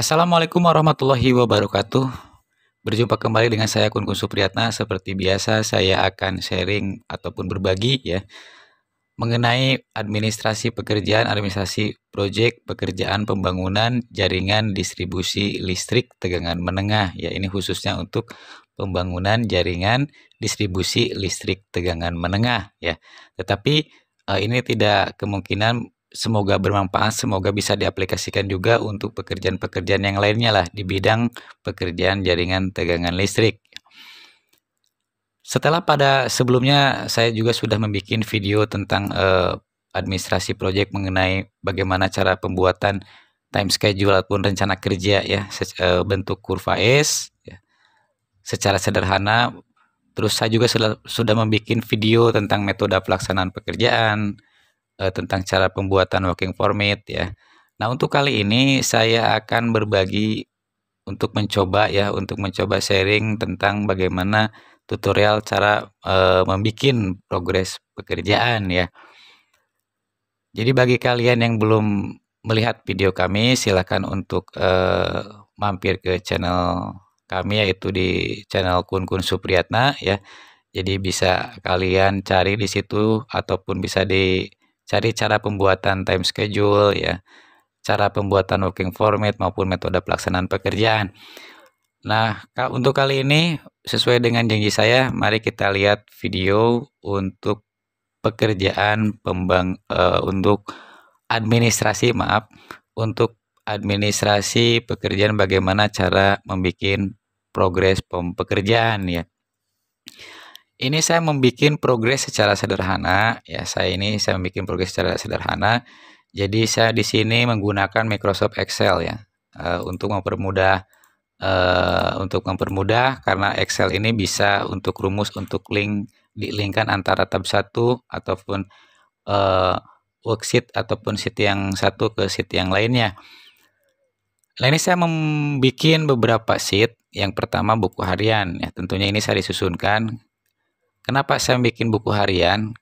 Assalamualaikum warahmatullahi wabarakatuh. Berjumpa kembali dengan saya Kun Supriyatna. Seperti biasa, saya akan sharing ataupun berbagi ya mengenai administrasi proyek pekerjaan pembangunan jaringan distribusi listrik tegangan menengah ya. Ini khususnya untuk pembangunan jaringan distribusi listrik tegangan menengah ya. Tetapi ini tidak kemungkinan. Semoga bermanfaat, semoga bisa diaplikasikan juga untuk pekerjaan-pekerjaan yang lainnya lah di bidang pekerjaan jaringan tegangan listrik. Setelah pada sebelumnya saya juga sudah membuat video tentang administrasi proyek mengenai bagaimana cara pembuatan time schedule ataupun rencana kerja ya, bentuk kurva S ya, secara sederhana. Terus saya juga sudah membuat video tentang metode pelaksanaan pekerjaan, tentang cara pembuatan working permit ya. Nah, untuk kali ini saya akan berbagi untuk mencoba sharing tentang bagaimana tutorial cara membuat progres pekerjaan ya. Jadi bagi kalian yang belum melihat video kami, silakan untuk mampir ke channel kami, yaitu di channel Kun Supriyatna ya. Jadi bisa kalian cari di situ ataupun bisa cari cara pembuatan time schedule ya, cara pembuatan working format maupun metode pelaksanaan pekerjaan. Nah, untuk kali ini sesuai dengan janji saya, mari kita lihat video untuk pekerjaan untuk administrasi pekerjaan, bagaimana cara membuat progres pekerjaan ya. Ini saya membuat progres secara sederhana ya. Saya membuat progres secara sederhana. Jadi saya di sini menggunakan Microsoft Excel ya, untuk mempermudah karena Excel ini bisa untuk rumus, untuk dilingkan antara tab 1 ataupun worksheet ataupun sheet yang satu ke sheet yang lainnya. Nah, ini saya membuat beberapa sheet. Yang pertama buku harian ya, tentunya ini saya disusunkan. Kenapa saya bikin buku harian?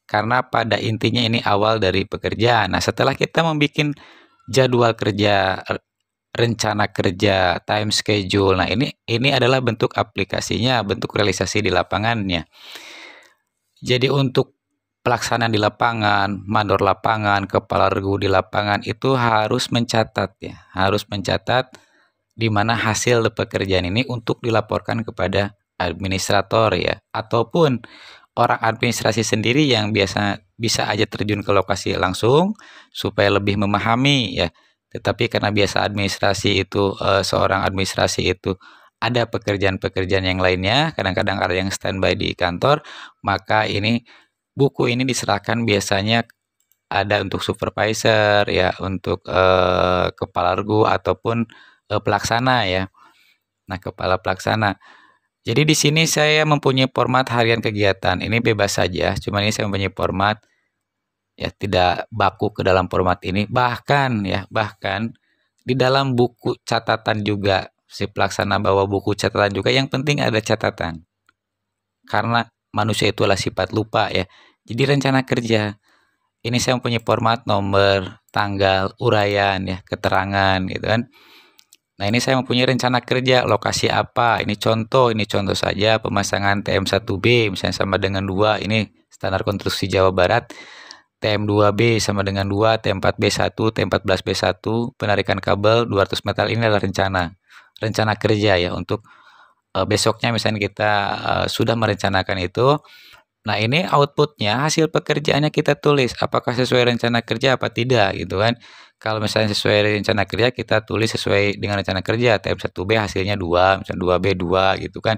Karena pada intinya ini awal dari pekerjaan. Nah, setelah kita membuat jadwal kerja, rencana kerja, time schedule. Nah, ini adalah bentuk aplikasinya, bentuk realisasi di lapangannya. Jadi untuk pelaksanaan di lapangan, mandor lapangan, kepala regu di lapangan itu harus mencatat ya, harus mencatat di mana hasil pekerjaan ini untuk dilaporkan kepada administrator ya, ataupun orang administrasi sendiri yang bisa aja terjun ke lokasi langsung supaya lebih memahami ya. Tetapi karena biasa seorang administrasi itu ada pekerjaan-pekerjaan yang lainnya, kadang-kadang ada yang standby di kantor, maka buku ini diserahkan biasanya ada untuk supervisor ya, untuk kepala regu ataupun pelaksana ya. Nah, kepala pelaksana. Jadi di sini saya mempunyai format harian kegiatan. Ini bebas saja, cuma ini saya mempunyai format ya, tidak baku ke dalam format ini. Bahkan di dalam buku catatan juga, si pelaksana bawa buku catatan juga. Yang penting ada catatan. Karena manusia itu adalah sifat lupa ya. Jadi rencana kerja ini saya mempunyai format nomor, tanggal, uraian ya, keterangan gitu kan. Nah, ini saya mempunyai rencana kerja, lokasi apa, ini contoh saja pemasangan TM1B misalnya sama dengan 2, ini standar konstruksi Jawa Barat, TM2B sama dengan 2, TM4B1, TM14B1, penarikan kabel 200 meter, ini adalah rencana kerja ya, untuk besoknya misalnya kita sudah merencanakan itu. Nah, ini outputnya, hasil pekerjaannya kita tulis apakah sesuai rencana kerja apa tidak gitu kan. Kalau misalnya sesuai rencana kerja, kita tulis sesuai dengan rencana kerja, TM1B hasilnya 2, misalnya 2B 2 gitu kan.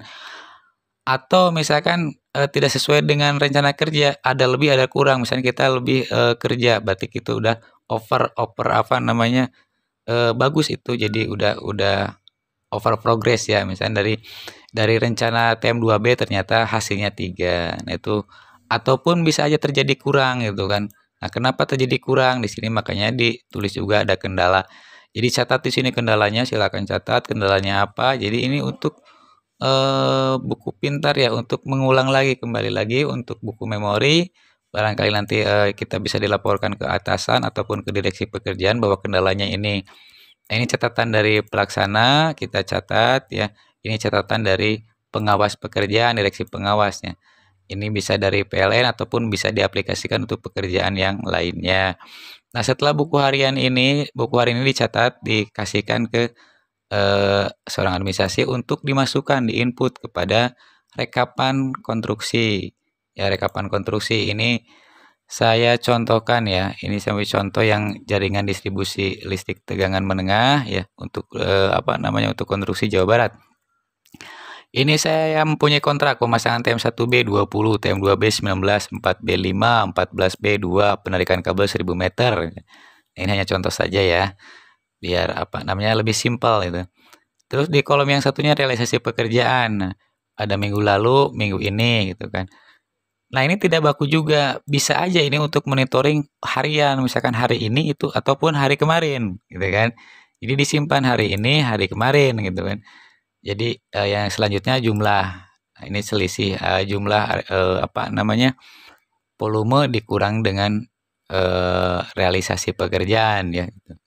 Atau misalkan tidak sesuai dengan rencana kerja, ada lebih ada kurang, misalnya kita lebih kerja, berarti itu udah over apa namanya, bagus itu, jadi udah over progress ya, misalnya dari rencana TM2B ternyata hasilnya 3. Nah, itu ataupun bisa aja terjadi kurang gitu kan. Nah, kenapa terjadi kurang di sini? Makanya ditulis juga ada kendala. Jadi catat di sini kendalanya, silakan catat kendalanya apa. Jadi ini untuk buku pintar ya, untuk mengulang lagi, kembali lagi untuk buku memori. Barangkali nanti kita bisa dilaporkan ke atasan ataupun ke direksi pekerjaan bahwa kendalanya ini Nah, ini catatan dari pelaksana, kita catat ya. Ini catatan dari pengawas pekerjaan, direksi pengawasnya. Ini bisa dari PLN ataupun bisa diaplikasikan untuk pekerjaan yang lainnya. Nah, setelah buku harian ini, buku harian ini dicatat, dikasihkan ke seorang administrasi untuk dimasukkan, diinput kepada rekapan konstruksi. Ya, rekapan konstruksi ini saya contohkan ya, ini sampai contoh yang jaringan distribusi listrik tegangan menengah ya untuk untuk konstruksi Jawa Barat. Ini saya mempunyai kontrak pemasangan TM1B 20, TM2B 19, 4B 5, 14B 2, penarikan kabel 1000 meter. Ini hanya contoh saja ya, biar lebih simpel itu. Terus di kolom yang satunya realisasi pekerjaan. Nah, ada minggu lalu, minggu ini gitu kan. Nah, ini tidak baku juga. Bisa aja ini untuk monitoring harian, misalkan hari ini itu ataupun hari kemarin, gitu kan. Jadi disimpan hari ini, hari kemarin gitu kan. Jadi yang selanjutnya jumlah. Nah, ini selisih jumlah volume dikurang dengan realisasi pekerjaan ya gitu.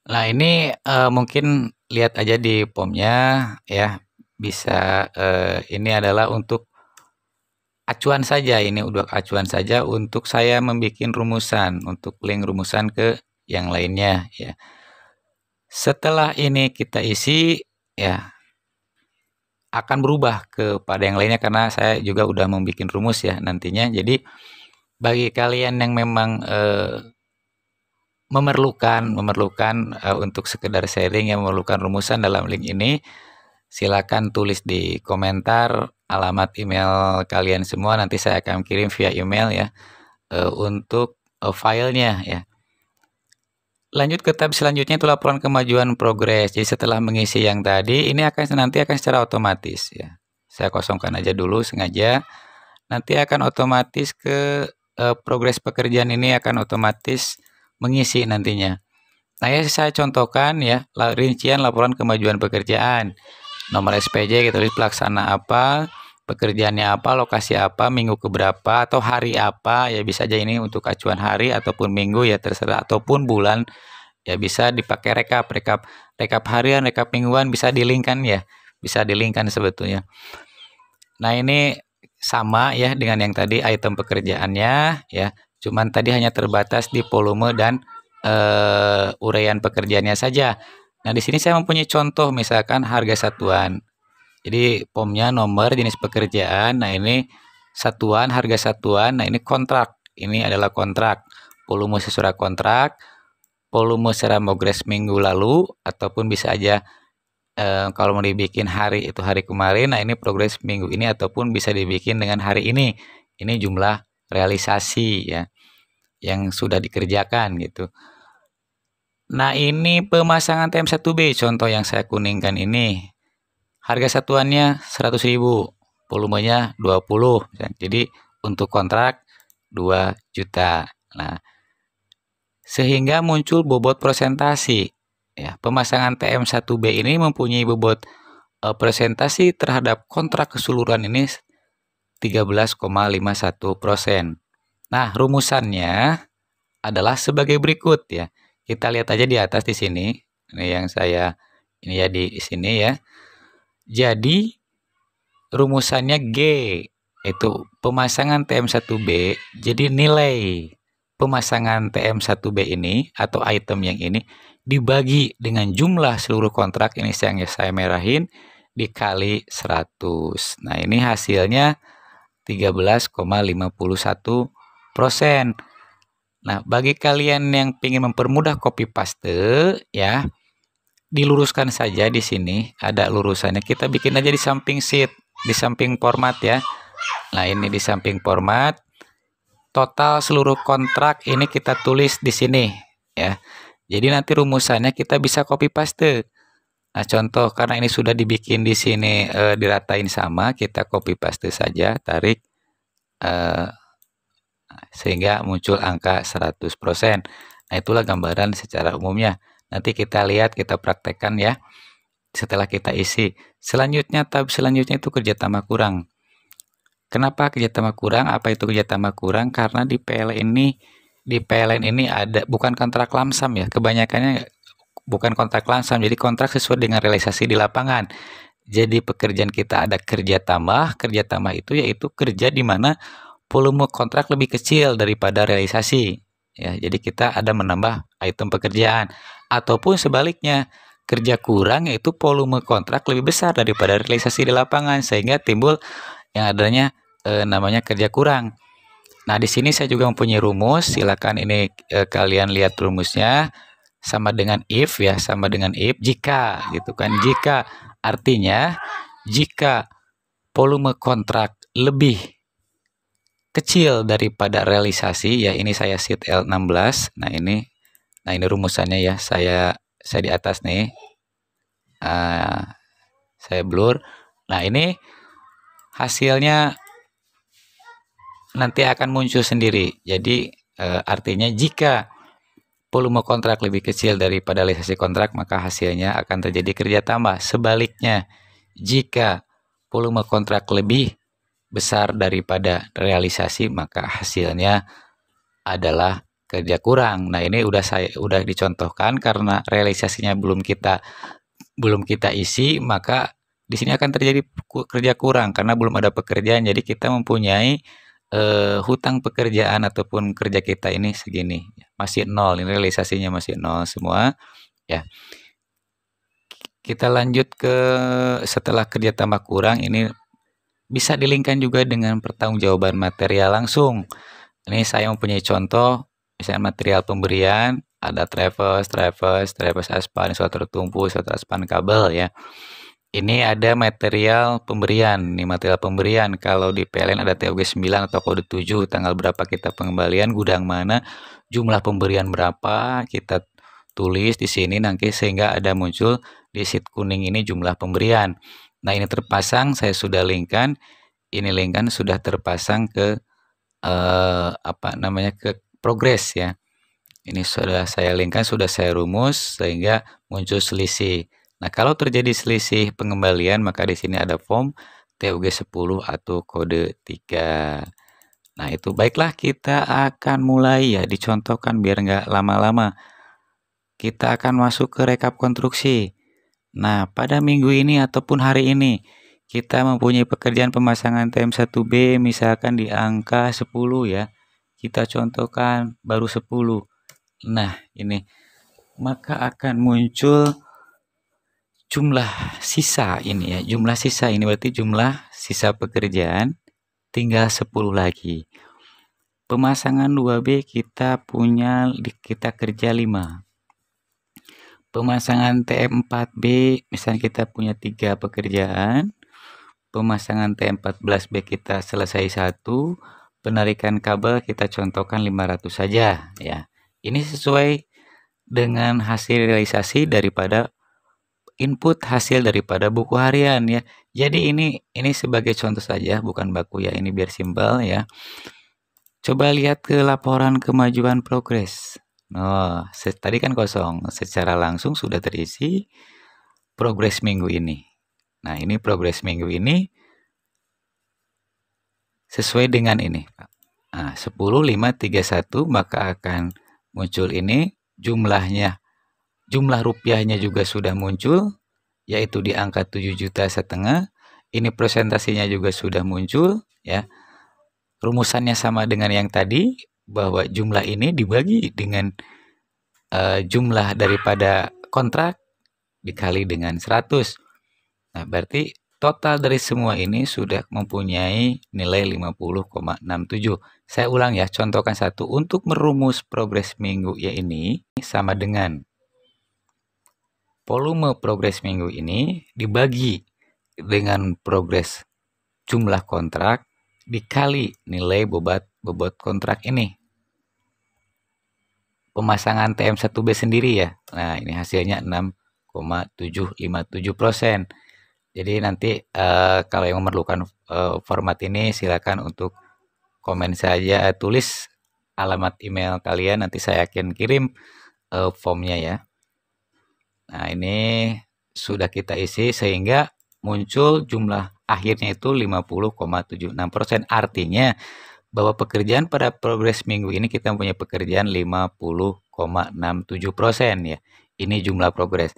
Nah, ini mungkin lihat aja di POM-nya ya. Bisa ini adalah untuk acuan saja, ini udah acuan saja untuk saya membuat rumusan, untuk link rumusan ke yang lainnya ya. Setelah ini kita isi ya akan berubah kepada yang lainnya karena saya juga udah membuat rumus ya nantinya. Jadi bagi kalian yang memang memerlukan untuk sekedar sharing yang memerlukan rumusan dalam link ini, silakan tulis di komentar alamat email kalian semua, nanti saya akan kirim via email ya untuk filenya ya. Lanjut ke tab selanjutnya itu laporan kemajuan progres. Jadi setelah mengisi yang tadi, ini nanti akan secara otomatis ya. Saya kosongkan aja dulu sengaja. Nanti akan otomatis ke progres pekerjaan ini akan otomatis mengisi nantinya. Nah, ya saya contohkan ya, rincian laporan kemajuan pekerjaan. Nomor SPJ kita tulis pelaksana apa, pekerjaannya apa, lokasi apa, minggu keberapa atau hari apa ya, bisa aja ini untuk acuan hari ataupun minggu ya terserah, ataupun bulan ya bisa dipakai rekap harian, rekap mingguan, bisa dilingkan ya, bisa dilingkan sebetulnya. Nah, ini sama ya dengan yang tadi item pekerjaannya ya, cuman tadi hanya terbatas di volume dan uraian pekerjaannya saja. Nah, di sini saya mempunyai contoh misalkan harga satuan. Jadi POM-nya nomor jenis pekerjaan. Nah, ini satuan, harga satuan. Nah, ini kontrak. Ini adalah kontrak. Volume sesuai kontrak, volume secara progres minggu lalu, ataupun bisa aja kalau mau dibikin hari itu hari kemarin. Nah, ini progres minggu ini ataupun bisa dibikin dengan hari ini. Ini jumlah realisasi ya yang sudah dikerjakan gitu. Nah, ini pemasangan TM1B contoh yang saya kuningkan ini. Harga satuannya 100.000, volumenya 20. Jadi untuk kontrak 2 juta. Nah, sehingga muncul bobot presentasi. Ya, pemasangan TM1B ini mempunyai bobot presentasi terhadap kontrak keseluruhan ini 13,51%. Nah, rumusannya adalah sebagai berikut ya. Kita lihat aja di atas di sini. Ini yang saya ini ya di sini ya. Jadi rumusannya G itu pemasangan TM1B. Jadi nilai pemasangan TM1B ini atau item yang ini dibagi dengan jumlah seluruh kontrak ini yang saya merahin dikali 100. Nah, ini hasilnya 13,51%. Nah, bagi kalian yang ingin mempermudah copy paste ya, diluruskan saja di sini, ada lurusannya. Kita bikin aja di samping sheet, di samping format ya. Nah, ini di samping format. Total seluruh kontrak ini kita tulis di sini ya. Jadi nanti rumusannya kita bisa copy paste. Nah, contoh karena ini sudah dibikin di sini diratain sama, kita copy paste saja, tarik sehingga muncul angka 100%. Nah, itulah gambaran secara umumnya. Nanti kita lihat, kita praktekkan ya. Setelah kita isi. Selanjutnya, tab selanjutnya itu kerja tambah kurang. Kenapa kerja tambah kurang? Apa itu kerja tambah kurang? Karena di PL ini di PLN ini ada bukan kontrak lamsam ya, kebanyakannya bukan kontrak lamsam, jadi kontrak sesuai dengan realisasi di lapangan. Jadi pekerjaan kita ada kerja tambah itu yaitu kerja di mana volume kontrak lebih kecil daripada realisasi. Ya, jadi kita ada menambah item pekerjaan. Ataupun sebaliknya, kerja kurang yaitu volume kontrak lebih besar daripada realisasi di lapangan sehingga timbul yang adanya namanya kerja kurang. Nah, di sini saya juga mempunyai rumus. Silakan ini kalian lihat rumusnya sama dengan if ya, sama dengan if jika gitu kan. Jika artinya jika volume kontrak lebih kecil daripada realisasi ya, ini saya sheet L16. Nah, ini rumusannya ya. Saya di atas nih. Saya blur. Nah, ini hasilnya nanti akan muncul sendiri. Jadi artinya jika volume kontrak lebih kecil daripada realisasi kontrak, maka hasilnya akan terjadi kerja tambah. Sebaliknya, jika volume kontrak lebih besar daripada realisasi, maka hasilnya adalah kerja kurang. Nah, ini udah dicontohkan karena realisasinya belum kita isi, maka di sini akan terjadi kerja kurang karena belum ada pekerjaan. Jadi kita mempunyai hutang pekerjaan ataupun kerja kita ini segini, masih nol, ini realisasinya masih nol semua ya. Kita lanjut ke setelah kerja tambah kurang, ini bisa dilingkan juga dengan pertanggungjawaban material langsung. Ini saya mempunyai contoh, misalnya material pemberian, ada traverse aspan, suatu tertumpu, suatu aspan kabel ya. Ini ada material pemberian. Ini material pemberian. Kalau di PLN ada TOG 9 atau kode 7, tanggal berapa kita pengembalian, gudang mana, jumlah pemberian berapa, kita tulis di sini nanti sehingga ada muncul di sheet kuning ini jumlah pemberian. Nah, ini terpasang, saya sudah linkkan. Ini linkkan sudah terpasang ke ke progres ya. Ini sudah saya linkkan, sudah saya rumus sehingga muncul selisih. Nah, kalau terjadi selisih pengembalian, maka di sini ada form TOG 10 atau kode 3. Nah, itu baiklah, kita akan mulai ya, dicontohkan biar nggak lama-lama. Kita akan masuk ke rekap konstruksi. Nah, pada minggu ini ataupun hari ini, kita mempunyai pekerjaan pemasangan TM1B misalkan di angka 10 ya. Kita contohkan baru 10. Nah, ini maka akan muncul jumlah sisa ini ya. Jumlah sisa ini berarti jumlah sisa pekerjaan tinggal 10 lagi. Pemasangan 2B kita kerja 5. Pemasangan TM4B misalnya kita punya 3 pekerjaan. Pemasangan TM14B kita selesai 1. Penarikan kabel kita contohkan 500 saja ya. Ini sesuai dengan hasil realisasi daripada input hasil daripada buku harian ya. Jadi ini sebagai contoh saja, bukan baku ya, ini biar simpel ya. Coba lihat ke laporan kemajuan progres. Oh, tadi kan kosong, secara langsung sudah terisi progres minggu ini. Nah, ini progres minggu ini sesuai dengan ini. Nah, 10, 5, 3, 1, maka akan muncul ini jumlahnya. Jumlah rupiahnya juga sudah muncul, yaitu di angka 7,5 juta. Ini presentasinya juga sudah muncul ya. Rumusannya sama dengan yang tadi, bahwa jumlah ini dibagi dengan jumlah daripada kontrak dikali dengan 100. Nah, berarti total dari semua ini sudah mempunyai nilai 50,67. Saya ulang ya, contohkan satu. Untuk merumus progres minggu ya ini sama dengan volume progres minggu ini dibagi dengan progres jumlah kontrak dikali nilai bobot kontrak ini. Pemasangan TM1B sendiri ya. Nah, ini hasilnya 6,757%. Jadi nanti kalau yang memerlukan format ini silakan untuk komen saja, tulis alamat email kalian, nanti saya akan kirim formnya ya. Nah, ini sudah kita isi sehingga muncul jumlah akhirnya itu 50,76%. Artinya bahwa pekerjaan pada progres minggu ini kita punya pekerjaan 50,67% ya. Ini jumlah progres.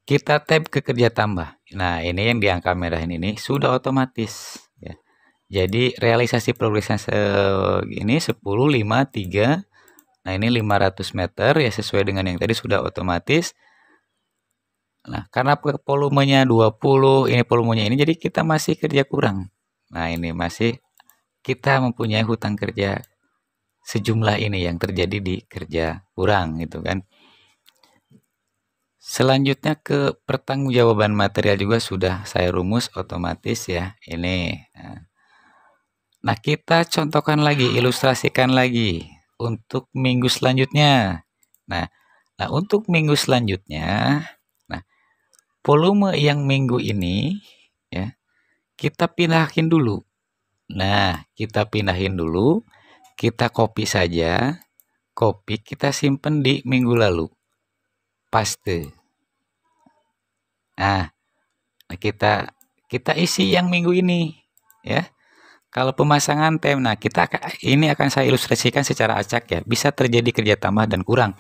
Kita tab ke kerja tambah. Nah, ini yang di angka merah ini sudah otomatis ya. Jadi realisasi progresnya ini 10, 5, 3. Nah, ini 500 meter ya, sesuai dengan yang tadi sudah otomatis. Nah, karena volumenya 20, ini volumenya ini, jadi kita masih kerja kurang. Nah, ini masih kita mempunyai hutang kerja sejumlah ini yang terjadi di kerja kurang gitu kan. Selanjutnya ke pertanggungjawaban material juga sudah saya rumus otomatis ya. Ini. Nah, kita contohkan lagi, ilustrasikan lagi untuk minggu selanjutnya. Nah, untuk minggu selanjutnya, nah, volume yang minggu ini ya, kita pindahin dulu. Nah, kita pindahin dulu, kita copy saja. Copy, kita simpen di minggu lalu. Paste. Nah, kita isi yang minggu ini ya. Kalau pemasangan tem, nah ini akan saya ilustrasikan secara acak ya. Bisa terjadi kerja tambah dan kurang.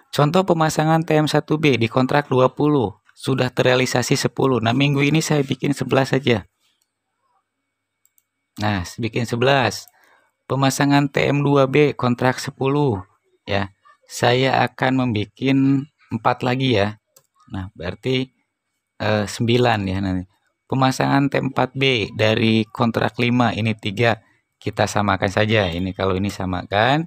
Contoh pemasangan TM1B di kontrak 20, sudah terrealisasi 10. Nah, minggu ini saya bikin 11 saja. Nah, bikin 11. Pemasangan TM2B kontrak 10 ya. Saya akan membuat 4 lagi ya. Nah, berarti 9 ya nanti. Pemasangan T4B dari kontrak 5 ini 3, kita samakan saja. Ini kalau ini samakan.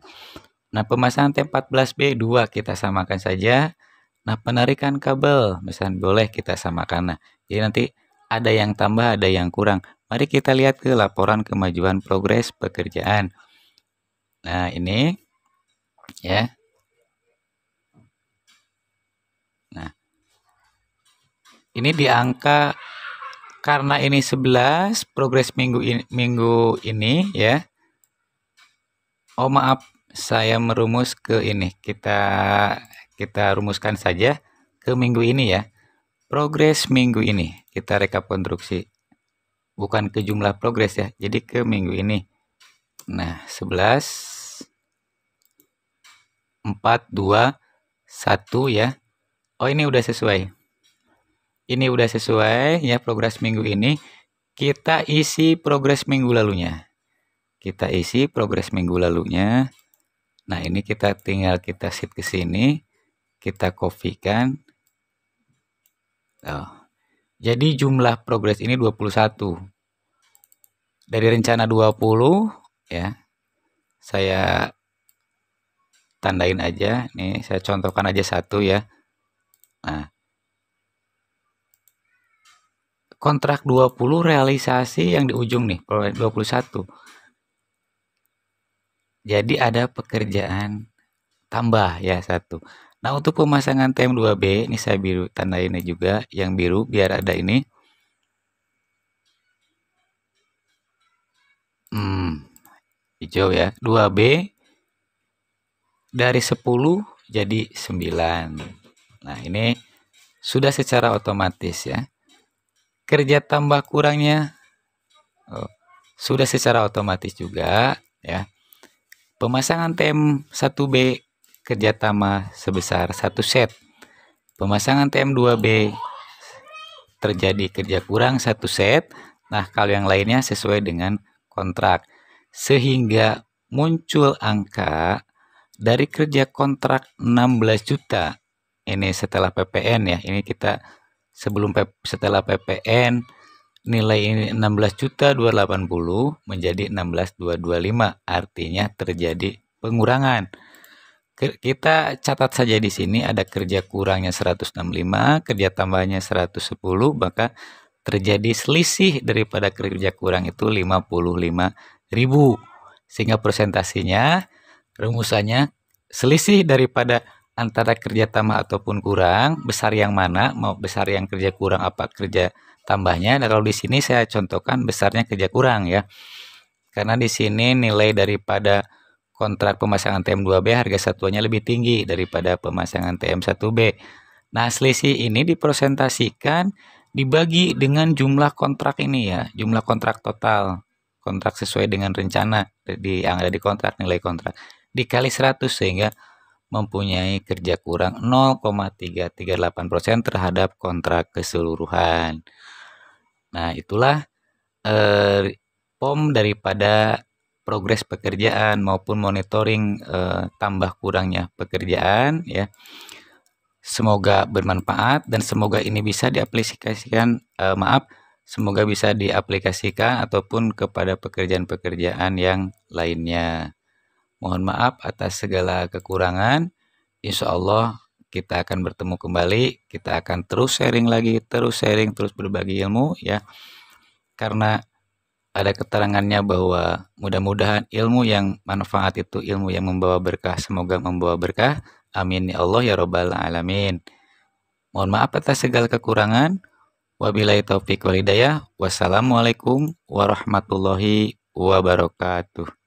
Nah, pemasangan T14B 2 kita samakan saja. Nah, penarikan kabel misalnya boleh kita samakan. Nah, jadi nanti ada yang tambah, ada yang kurang. Mari kita lihat ke laporan kemajuan progres pekerjaan. Nah, ini ya. Nah, ini di angka, karena ini 11 progres minggu ini ya. Oh, maaf, saya merumus ke ini. Kita rumuskan saja ke minggu ini ya. Progres minggu ini kita rekap konstruksi. Bukan ke jumlah progres ya. Jadi ke minggu ini. Nah, 11 4 2 1 ya. Oh, ini udah sesuai. Ini udah sesuai ya, progres minggu ini. Kita isi progres minggu lalunya. Kita isi progres minggu lalunya. Nah, ini kita tinggal kita shift ke sini. Kita copy-kan. Oh. Jadi jumlah progres ini 21. Dari rencana 20 ya. Saya tandain aja. Nih, saya contohkan aja satu ya. Nah, kontrak 20 realisasi yang di ujung nih, 21. Jadi ada pekerjaan tambah ya satu. Nah, untuk pemasangan TM2B ini saya biru tandain juga yang biru biar ada ini. Hijau ya. 2B dari 10 jadi 9. Nah, ini sudah secara otomatis ya. Kerja tambah kurangnya sudah secara otomatis juga ya. Pemasangan TM1B kerja tambah sebesar 1 set. Pemasangan TM2B terjadi kerja kurang 1 set. Nah, kalau yang lainnya sesuai dengan kontrak. Sehingga muncul angka dari kerja kontrak 16 juta. Ini setelah PPN ya. Ini kita setelah PPN nilai ini 16.280 menjadi 16.225, artinya terjadi pengurangan. Kita catat saja di sini ada kerja kurangnya 165, kerja tambahnya 110, maka terjadi selisih daripada kerja kurang itu 55.000. Sehingga presentasinya, rumusannya selisih daripada antara kerja tambah ataupun kurang, besar yang mana, mau besar yang kerja kurang apa kerja tambahnya. Nah, kalau di sini saya contohkan besarnya kerja kurang ya. Karena di sini nilai daripada kontrak pemasangan TM2B harga satuannya lebih tinggi daripada pemasangan TM1B. Nah, selisih ini dipresentasikan dibagi dengan jumlah kontrak ini ya, jumlah kontrak total. kontrak sesuai dengan rencana yang ada di kontrak, nilai kontrak dikali 100 sehingga mempunyai kerja kurang 0,338% terhadap kontrak keseluruhan. Nah, itulah POM daripada progres pekerjaan maupun monitoring tambah kurangnya pekerjaan ya. Semoga bermanfaat dan semoga ini bisa diaplikasikan semoga bisa diaplikasikan ataupun kepada pekerjaan-pekerjaan yang lainnya. Mohon maaf atas segala kekurangan. Insya Allah kita akan bertemu kembali. Kita akan terus sharing lagi, terus sharing, terus berbagi ilmu ya. Karena ada keterangannya bahwa mudah-mudahan ilmu yang manfaat itu ilmu yang membawa berkah. Semoga membawa berkah. Amin ya Allah ya Rabbal Alamin. Mohon maaf atas segala kekurangan. Wabillahi taufiq wal hidayah. Wassalamualaikum warahmatullahi wabarakatuh.